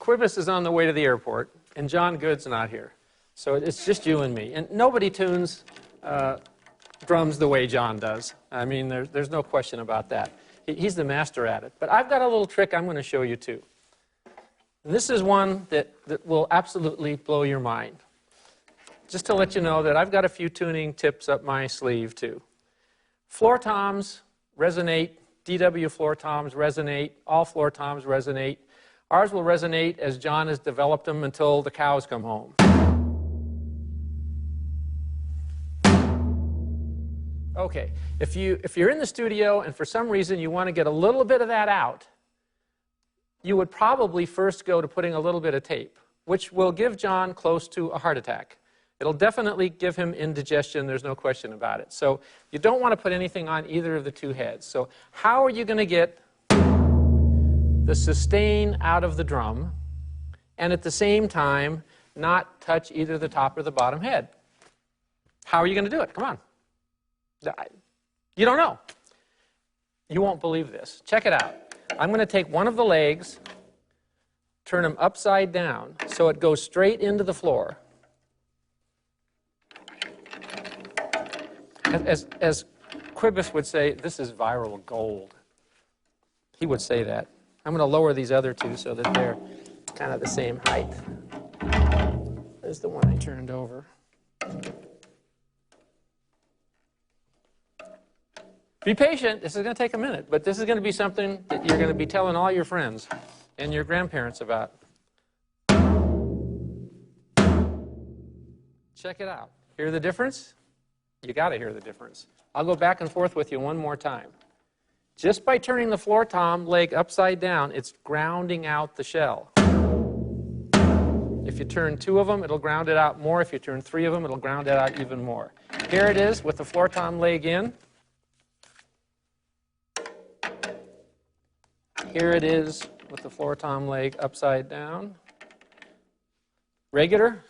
Quibus is on the way to the airport, and John Good's not here. So it's just you and me. And nobody tunes drums the way John does. I mean, there's no question about that. He's the master at it. But I've got a little trick I'm going to show you, too. And this is one that will absolutely blow your mind. Just to let you know that I've got a few tuning tips up my sleeve, too. Floor toms resonate. DW floor toms resonate. All floor toms resonate. Ours will resonate as John has developed them until the cows come home. Okay, if you're in the studio and for some reason you want to get a little bit of that out, you would probably first go to putting a little bit of tape, which will give John close to a heart attack. It'll definitely give him indigestion, there's no question about it. So you don't want to put anything on either of the two heads. So how are you going to get the sustain out of the drum and at the same time not touch either the top or the bottom head? How are you going to do it? Come on. You don't know. You won't believe this. Check it out. I'm going to take one of the legs, turn them upside down so it goes straight into the floor. As Quibus would say, this is viral gold. He would say that. I'm going to lower these other two so that they're kind of the same height. There's the one I turned over. Be patient. This is going to take a minute, but this is going to be something that you're going to be telling all your friends and your grandparents about. Check it out. Hear the difference? You got to hear the difference. I'll go back and forth with you one more time. Just by turning the floor tom leg upside down, it's grounding out the shell. If you turn two of them, it'll ground it out more. If you turn three of them, it'll ground it out even more. Here it is with the floor tom leg in. Here it is with the floor tom leg upside down. Regular.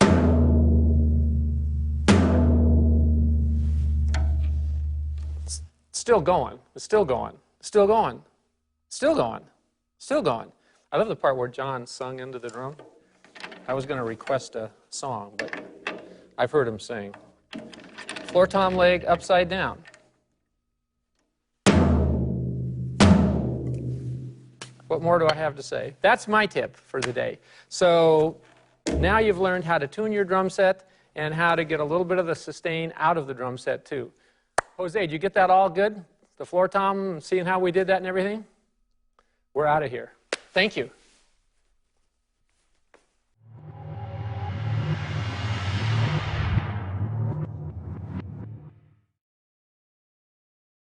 It's still going. It's still going. Still going. Still going. Still going. I love the part where John sung into the drum. I was going to request a song, but I've heard him sing. Floor tom leg upside down. What more do I have to say? That's my tip for the day. So now you've learned how to tune your drum set and how to get a little bit of the sustain out of the drum set too. Jose, did you get that all good? The floor tom, seeing how we did that and everything? We're out of here. Thank you.